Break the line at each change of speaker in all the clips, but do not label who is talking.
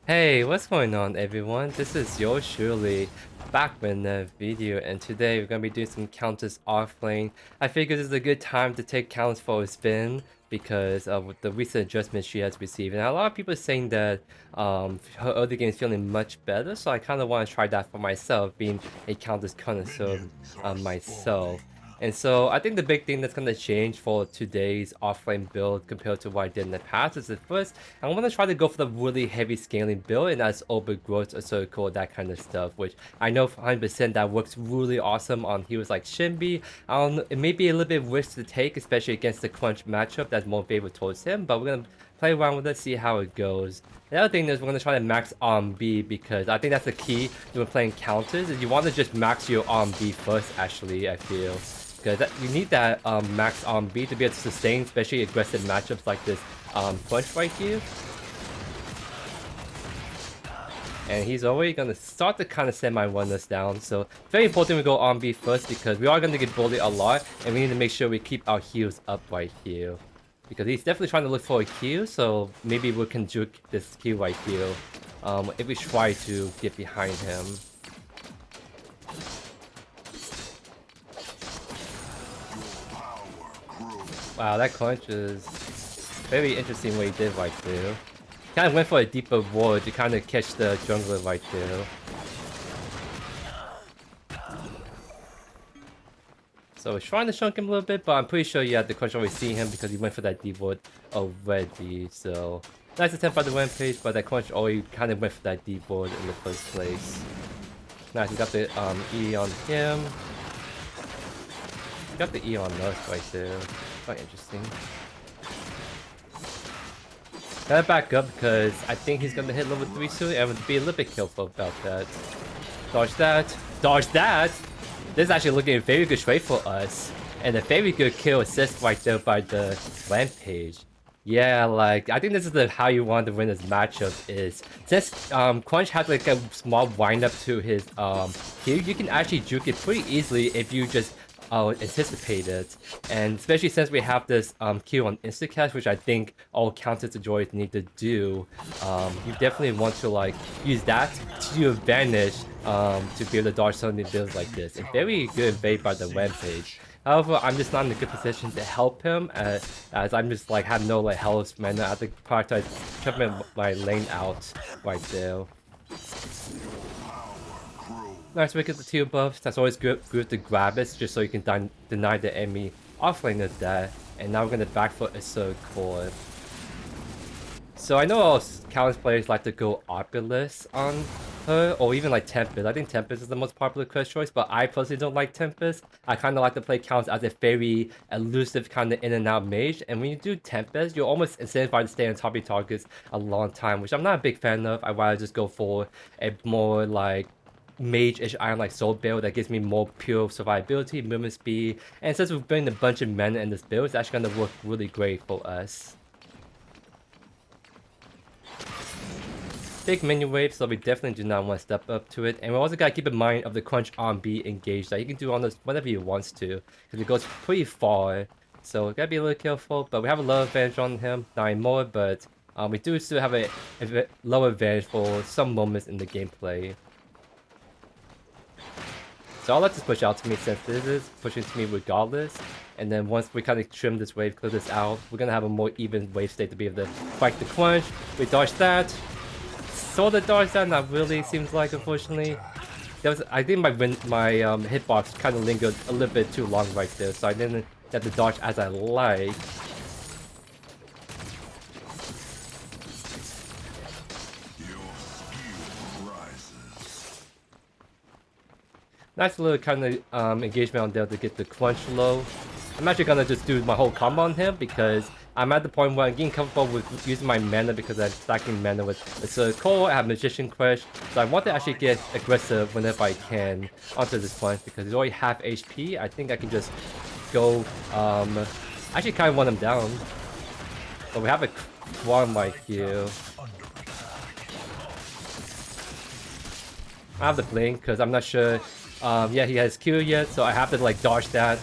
Hey, what's going on everyone? This is JoeYoursTruly back with another video, and today we're gonna be doing some Countess Offlane. I figured this is a good time to take Countess for a spin because of the recent adjustments she has received. And a lot of people are saying that her early game is feeling much better, so I kind of want to try that for myself, being a Countess connoisseur myself. And so I think the big thing that's going to change for today's offlane build compared to what I did in the past is that first, I want to try to go for the really heavy scaling build, and that's Orb of Growth, Azure Core, that kind of stuff, which I know 100% that works really awesome on heroes like Shinbi. I don't know, it may be a little bit risk to take, especially against the Crunch matchup that's more favorable towards him, but we're going to play around with it, see how it goes. The other thing is we're going to try to max B because I think that's the key when playing counters, is you want to just max your B first, actually, I feel. Because you need that max B to be able to sustain, especially aggressive matchups like this punch right here. And he's already gonna start to kind of semi-run us down, so very important we go on B first because we are gonna get bullied a lot, and we need to make sure we keep our heals up right here. Because he's definitely trying to look for a Q, so maybe we can juke this Q right here if we try to get behind him. Wow, that crunch is very interesting what he did right there. Kind of went for a deeper ward to kind of catch the jungler right there. So we're trying to chunk him a little bit, but I'm pretty sure you had the crunch already see him because he went for that deep ward already. So nice attempt by the rampage, but that crunch already kind of went for that deep ward in the first place. Nice, he got the E on him. He got the E on us right there. Quite interesting. Gotta back up because I think he's gonna hit level 3 soon and would be a little bit careful about that. Dodge that! Dodge that! This is actually looking a very good trade for us. And a very good kill assist right there by the rampage. Yeah, like, I think this is how you want to win this matchup is, since Crunch has like a small wind up to his heal, you can actually juke it pretty easily if you just anticipate it. And especially since we have this Q on instacast, which I think all Countess enjoyers need to do, you definitely want to like use that to your advantage to be able to dodge some of the builds like this. And very good bait by the rampage. However, I'm just not in a good position to help him as I'm just like have no like health mana. I have to prioritize jumping my lane out right there. Nice, we get the 2 buffs. That's always good to grab it just so you can deny the enemy offlane of that. And now we're gonna back for Azure Core. So I know all Countess players like to go Oculus on her, or even like Tempest. I think Tempest is the most popular Crest choice, but I personally don't like Tempest. I kind of like to play Countess as a very elusive kind of in and out mage, and when you do Tempest, you're almost incentivized to stay on top of your targets a long time, which I'm not a big fan of. I'd rather just go for a more like mage-ish iron like Soulbearer that gives me more pure survivability, movement speed, and since we're bringing a bunch of mana in this build, it's actually going to work really great for us. Big minion wave, so we definitely do not want to step up to it. And we also gotta keep in mind of the crunch on B engaged that he can do on this whenever he wants to, because it goes pretty far. So we gotta be a little careful. But we have a low advantage on him, not anymore. But we do still have a low advantage for some moments in the gameplay. So I'll let this push out to me since this is pushing to me regardless. And then once we kind of trim this wave, clear this out, we're gonna have a more even wave state to be able to fight the crunch. We dodge that. Saw the dodge that, not really, seems like, unfortunately. I think my hitbox kind of lingered a little bit too long right there, so I didn't get the dodge as I like. Nice little kind of engagement on there to get the crunch low. I'm actually gonna just do my whole combo on him because I'm at the point where I'm getting comfortable with using my mana because I'm stacking mana with Azure Core, I have Magician Crush, so I want to actually get aggressive whenever I can onto this point because he's already half HP. I think I can just go, actually kind of want him down. But we have a Quam right here. I have the blink because I'm not sure. Yeah, he has Q yet, so I have to like dodge that.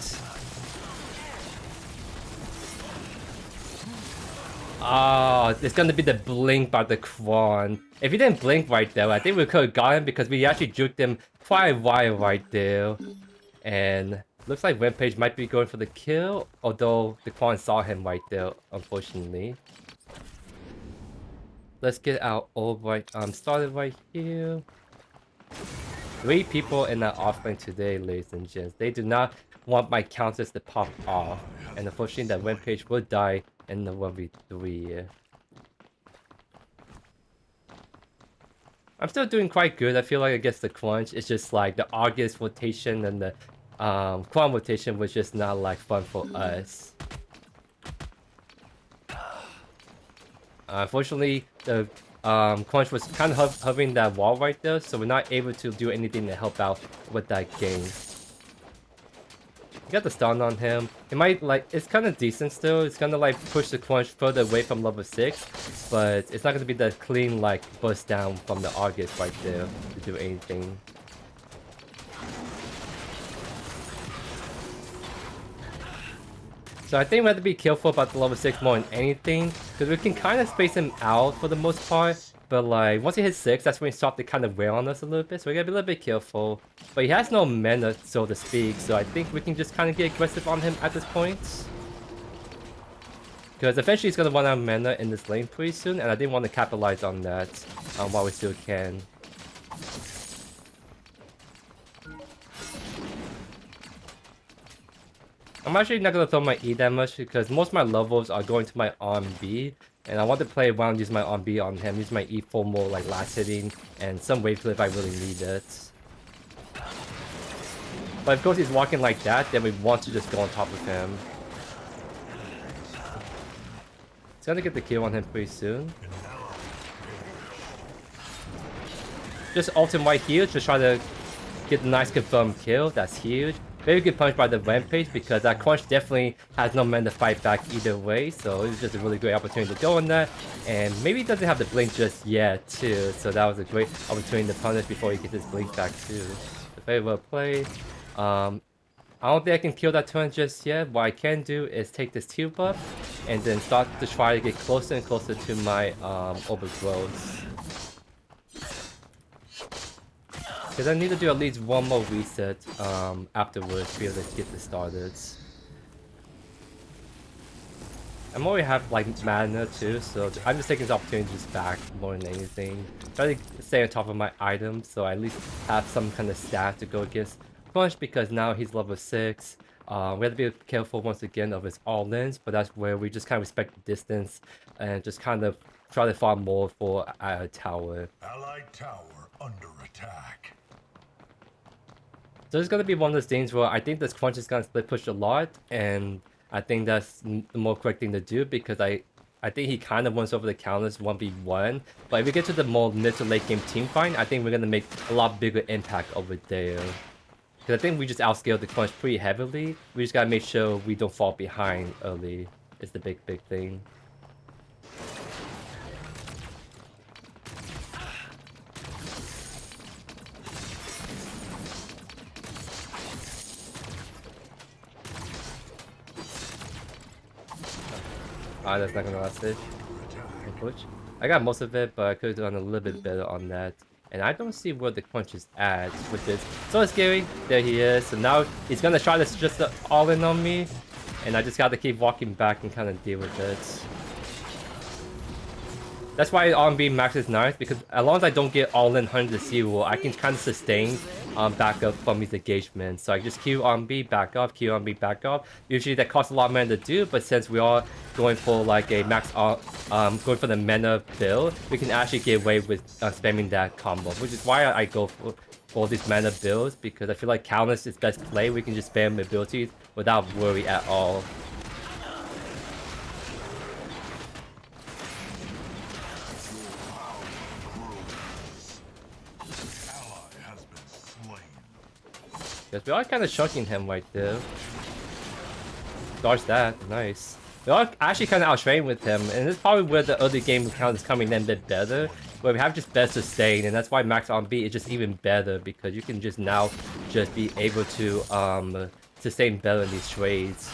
Oh, it's gonna be the blink by the Quan. If he didn't blink right there, I think we could have got him because we actually juked him quite a while right there. And looks like Rampage might be going for the kill, although the Quan saw him right there, unfortunately. Let's get our orb right started right here. 3 people in that offlane today, ladies and gents. They do not want my Countess to pop off. And unfortunately that Rampage will die in the 1v3. I'm still doing quite good. I feel like against the crunch, it's just like the August rotation and the Quan rotation was just not like fun for us. Unfortunately, the crunch was kind of hovering that wall right there, so we're not able to do anything to help out with that game. We got the stun on him. It might like it's kind of decent still. It's gonna like push the crunch further away from level 6, but it's not gonna be the clean like burst down from the August right there to do anything. So I think we have to be careful about the level 6 more than anything, because we can kind of space him out for the most part. But like, once he hits 6, that's when he starts to kind of wear on us a little bit, so we gotta be a little bit careful. But he has no mana, so to speak, so I think we can just kind of get aggressive on him at this point. Because eventually he's gonna run out of mana in this lane pretty soon, and I didn't want to capitalize on that while we still can. I'm actually not gonna throw my E that much because most of my levels are going to my R&B, and I want to play around, use my R&B on him, use my E for more like last hitting and some wave clear if I really need it. But of course he's walking like that, then we want to just go on top of him. He's gonna get the kill on him pretty soon. Just ult him right here, just try to get a nice confirmed kill. That's huge. Very good punch by the Rampage because that crunch definitely has no man to fight back either way, so it was just a really great opportunity to go on that. And maybe he doesn't have the blink just yet too, so that was a great opportunity to punish before he gets his blink back too. So very well played. I don't think I can kill that turn just yet. What I can do is take this Teal buff and then start to try to get closer and closer to my Orb of Growth. Because I need to do at least one more reset afterwards to be able to get this started. I'm already have like mana too, so I'm just taking this opportunity just back more than anything. Try to stay on top of my items so I at least have some kind of stat to go against Crunch because now he's level 6. We have to be careful once again of his all-ins, but that's where we just kind of respect the distance and just kind of try to farm more for our tower.
Allied tower under attack.
So it's gonna be one of those things where I think this crunch is gonna split push a lot, and I think that's the more correct thing to do because I think he kind of wants over the Countess 1v1. But if we get to the more mid to late game team fight, I think we're gonna make a lot bigger impact over there. Because I think we just outscaled the crunch pretty heavily. We just gotta make sure we don't fall behind early. It's the big thing. Ah, that's not gonna last it. Unfortunately. I got most of it, but I could have done a little bit better on that. And I don't see where the crunch is at with this. So scary. There he is. So now he's gonna try to just all in on me. And I just gotta keep walking back and kind of deal with it. That's why R&B max is nice, because as long as I don't get all in 100-0, I can kind of sustain back up from these engagements. So I just Q R&B, back up, Q R&B, back up. Usually that costs a lot of mana to do, but since we are going for like a max, going for the mana build, we can actually get away with spamming that combo, which is why I go for these mana builds, because I feel like Countess is best play. We can just spam abilities without worry at all. Because we are kind of shocking him right there. Dodge that, nice. We are actually kind of outtrained with him, and this is probably where the early game count is coming in a bit better. Where we have just best sustain, and that's why max on B is just even better, because you can just now just be able to sustain better in these trades.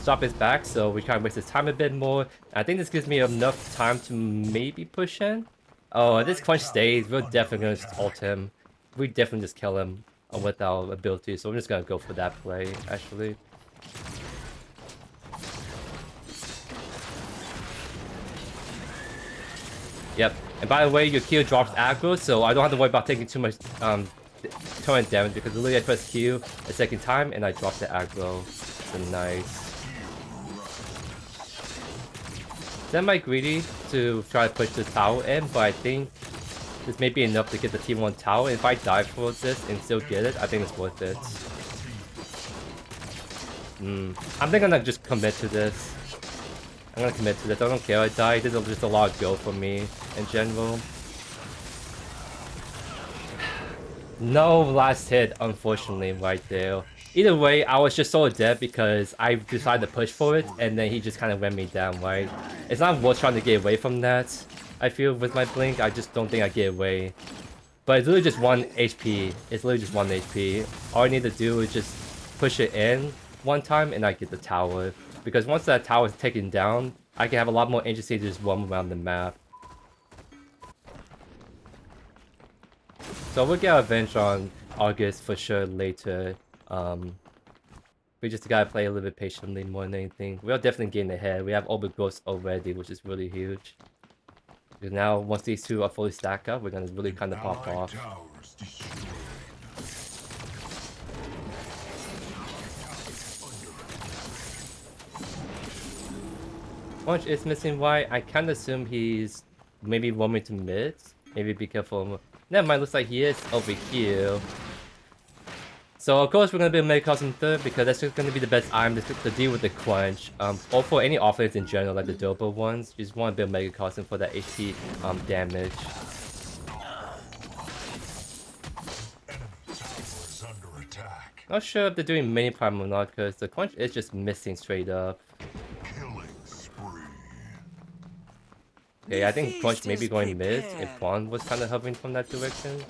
stop his back, so we kind of waste his time a bit more. I think this gives me enough time to maybe push in. Oh, if this Quench stays, we're definitely going to ult him. We definitely just kill him with our ability, so I'm just going to go for that play, actually. Yep, and by the way, your Q drops aggro, so I don't have to worry about taking too much torrent damage, because literally I press Q a second time and I drop the aggro. So nice. Then am I greedy to try to push the tower in, but I think this may be enough to get the T1 tower. If I die for this and still get it, I think it's worth it. I think I'm gonna just commit to this. I'm gonna commit to this. I don't care I die. This is just a lot of go for me in general. No last hit, unfortunately, right there. Either way, I was just so dead because I decided to push for it, and then he just kind of ran me down, right? It's not worth trying to get away from that. I feel with my blink, I just don't think I get away. But it's literally just 1 HP. It's literally just 1 HP. All I need to do is just push it in one time, and I get the tower. Because once that tower is taken down, I can have a lot more agency to just roam around the map. So we'll get revenge on August for sure later. We just gotta play a little bit patiently more than anything. We are definitely getting ahead. We have Orb of Growth already, which is really huge. Because now, once these two are fully stacked up, we're gonna really kind of pop off. Punch is missing white. I kind of assume he's maybe roaming to mid. Maybe be careful. Never mind, looks like he is over here. So of course we're gonna be Megacosm third because that's just gonna be the best item to deal with the crunch. Or for any offlanes in general, like the Dopa ones, you just want to build Megacosm for that HP damage. Not sure if they're doing mini prime or not because the crunch is just missing straight up. Okay, I think crunch may be going mid if Quan was kind of hovering from that direction.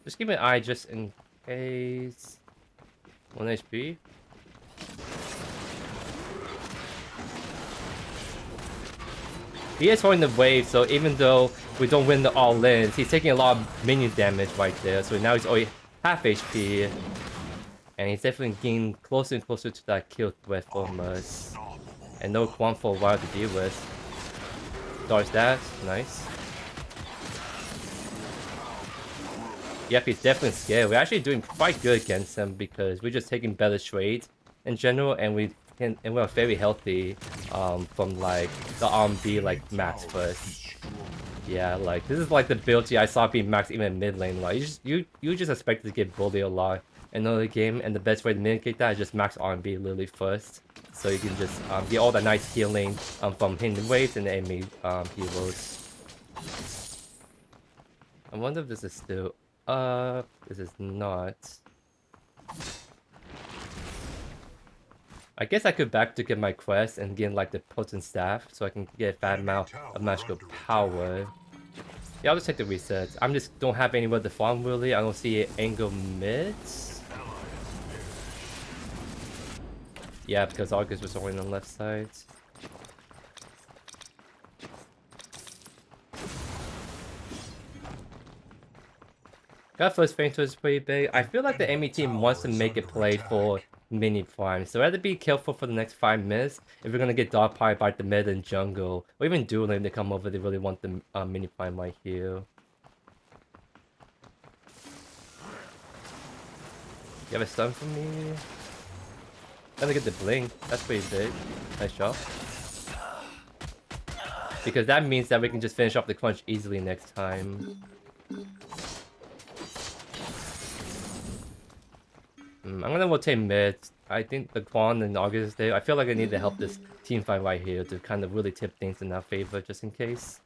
Just keep an eye just in case. 1 HP. He is holding the wave, so even though we don't win the all-ins, he's taking a lot of minion damage right there. So now he's only half HP. And he's definitely getting closer and closer to that kill threat from us. And no Quan for a while to deal with. Dodge that. Nice. Yep, he's definitely scared. We're actually doing quite good against him because we're just taking better trades in general, and we're very healthy from like the RMB like max first. Yeah, like this is like the ability I saw being maxed even in mid lane. Like you just expect to get bullied a lot in another game, and the best way to mitigate that is just max RMB literally first, so you can just get all that nice healing from hidden waves and enemy heroes. I wonder if this is still. This is not. I guess I could back to get my Crest and get like the potent staff so I can get a fat amount of magical power. Yeah, I'll just take the resets. I just don't have anywhere to farm really. I don't see angle mids. Yeah, because August was only on the left side. That first Fainter is pretty big. I feel like the enemy team wants to make a play for mini prime, so I have to be careful for the next 5 minutes if we're gonna get dog pie by the mid and jungle, or even dueling if they come over. They really want the mini prime right here. You have a stun for me? Gonna get the blink. That's pretty big. Nice job. Because that means that we can just finish off the crunch easily next time. I'm gonna rotate mid. I think the Quan and August is there. I feel like I need to help this team fight right here to kind of really tip things in our favor just in case.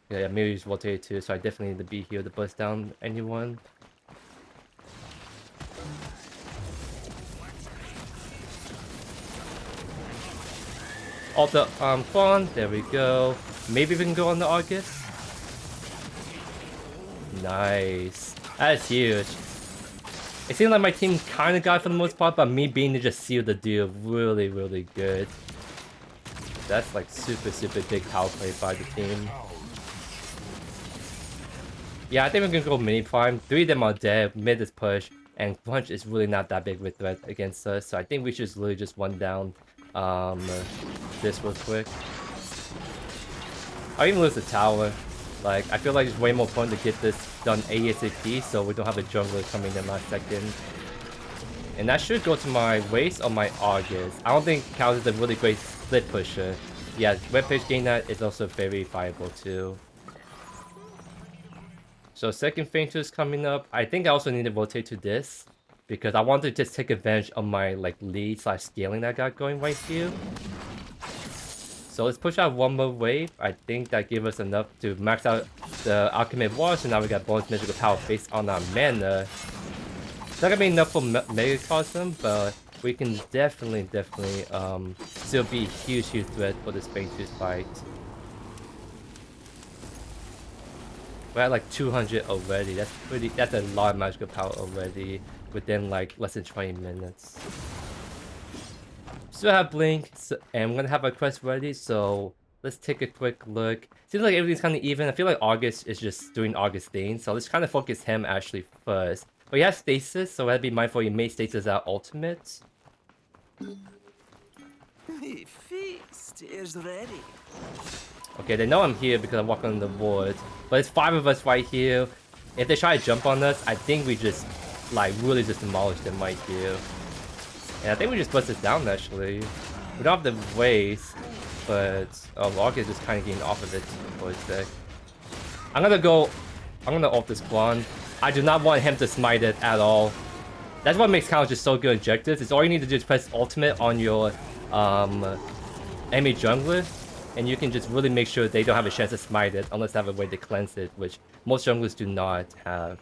Yeah, Miri's rotated too, so I definitely need to be here to bust down anyone. Alter Quan, there we go. Maybe we can go on the August. Nice. That's huge. It seemed like my team kind of got it for the most part, but me being to just sealed the deal really, really good. That's like super, super big power play by the team. Yeah, I think we're gonna go mini prime. 3 of them are dead, mid is push, and punch is really not that big of a threat against us. So I think we should literally just one down this real quick. I'll even lose the tower. Like, I feel like it's way more fun to get this done ASAP so we don't have a jungler coming in last second. And that should go to my waste or my August. I don't think Countess is a really great split pusher. Yeah, webpage gain that is also very viable too. So second feint is coming up. I think I also need to rotate to this because I want to just take advantage of my like lead / scaling that I got going right here. So let's push out one more wave. I think that gives us enough to max out the Alchemy Water. So now we got bonus magical power based on our mana. It's not gonna be enough for Megacosm, but we can definitely still be a huge threat for this phase 2 fight. We're at like 200 already. That's a lot of magical power already within like less than 20 minutes. Still have Blink, and I'm gonna have our quest ready, so let's take a quick look. Seems like everything's kind of even. I feel like August is just doing August things, so let's kind of focus him actually first. But he has stasis, so I'd be mindful you may stasis out ultimate.
The feast is ready.
Okay, they know I'm here because I'm walking on the board, but it's 5 of us right here. If they try to jump on us, I think we just like really just demolish them right here. And I think we just bust this down actually. We don't have the waste, but August is kind of getting off of it for a sec. I'm gonna off this Quan. I do not want him to smite it at all. That's what makes Countess just so good objectives. It's all you need to do is press ultimate on your enemy jungler, and you can just really make sure they don't have a chance to smite it unless they have a way to cleanse it, which most junglers do not have.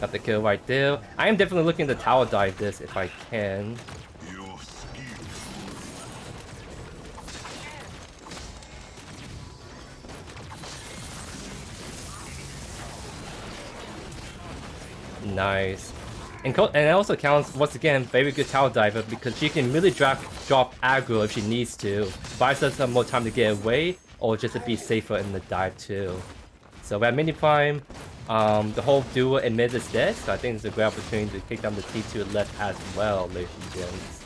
Got the kill right there. I am definitely looking to tower dive this if I can. Nice. And it also counts, once again, very good tower diver because she can really drop aggro if she needs to. Buys us some more time to get away or just to be safer in the dive too. So we have mini prime. The whole duo and mid is dead, so I think it's a great opportunity to kick down the T2 left as well, ladies and gents.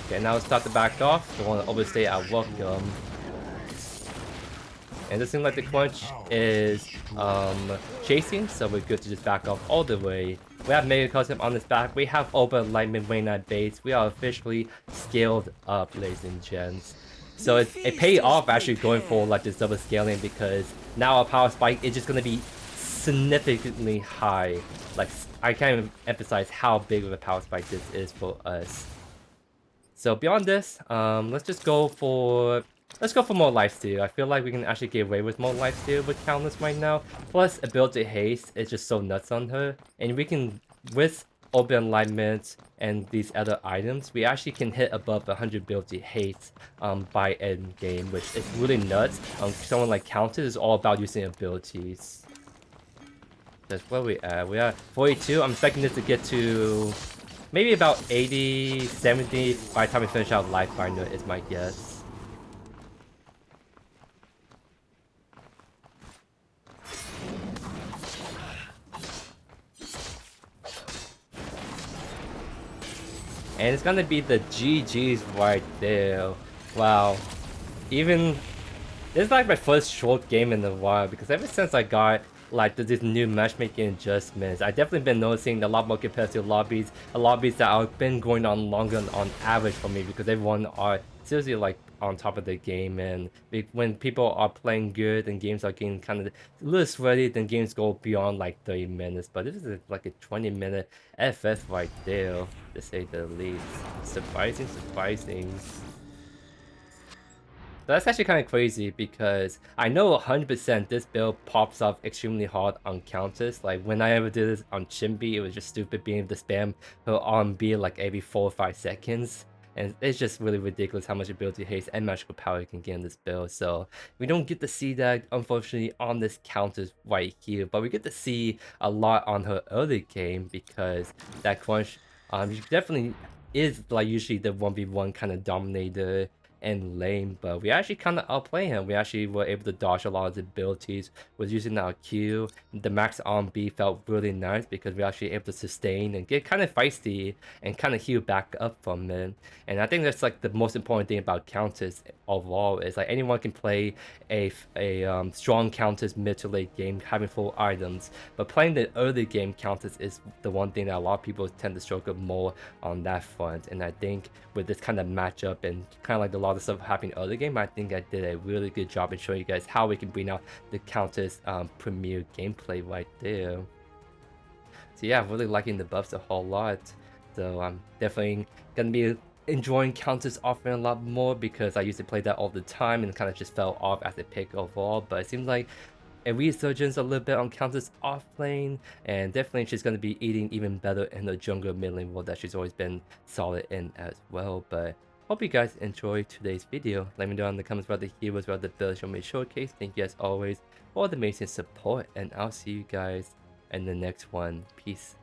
Okay, now it's start to back off. Don't want to overstay our welcome. And it seems like the crunch is chasing, so we're good to just back off all the way. We have Megacosm on this back. We have Orb of Lightning Wayne at base. We are officially scaled up, ladies and gents. So it paid off actually going for like this double scaling because now our power spike is just gonna be significantly high. Like I can't even emphasize how big of a power spike this is for us. So beyond this, let's go for more lifesteal. I feel like we can actually get away with more lifesteal with Countess right now. Plus ability haste is just so nuts on her, and we can with Orb of Alignment and these other items, we actually can hit above 100 ability haste by end game, which is really nuts. Someone like Countess is all about using abilities. That's where we at. We are 42. I'm expecting this to get to maybe about 80, 70 by the time we finish out Lifebinder is my guess. And it's gonna be the GG's right there. Wow. Even this is like my first short game in a while because ever since I got like these new matchmaking adjustments, I definitely been noticing a lot more competitive lobbies, lobbies that have been going on longer on average for me because everyone are seriously like on top of the game, and when people are playing good and games are getting kind of a little sweaty, then games go beyond like 30 minutes. But this is like a 20-minute FF right there, to say the least. Surprising. That's actually kind of crazy because I know 100% this build pops off extremely hard on Countess. Like when I ever did this on Chimpy, it was just stupid being able to spam her R&B like every 4 or 5 seconds. And it's just really ridiculous how much ability haste and magical power you can get in this build. So we don't get to see that, unfortunately, on this Countess right here. But we get to see a lot on her early game because that crunch she definitely is like usually the 1v1 kind of dominator and lane, but we actually kind of outplay him. We actually were able to dodge a lot of his abilities with using our Q. The max on B felt really nice because we actually able to sustain and get kind of feisty and kind of heal back up from it. And I think that's like the most important thing about Countess overall is like anyone can play a strong Countess mid to late game having full items, but playing the early game Countess is the one thing that a lot of people tend to struggle more on that front. And I think with this kind of matchup and kind of like a lot of stuff happening early game, I think I did a really good job in showing you guys how we can bring out the Countess premier gameplay right there. So yeah, I'm really liking the buffs a whole lot. So I'm definitely gonna be enjoying Countess Offlane a lot more because I used to play that all the time and kind of just fell off as a pick overall. But it seems like a resurgence a little bit on Countess Offlane, and definitely she's going to be eating even better in the jungle mid lane role that she's always been solid in as well. But hope you guys enjoyed today's video. Let me know in the comments about the heroes, about the builds you want me to showcase. Thank you as always for the amazing support, and I'll see you guys in the next one. Peace.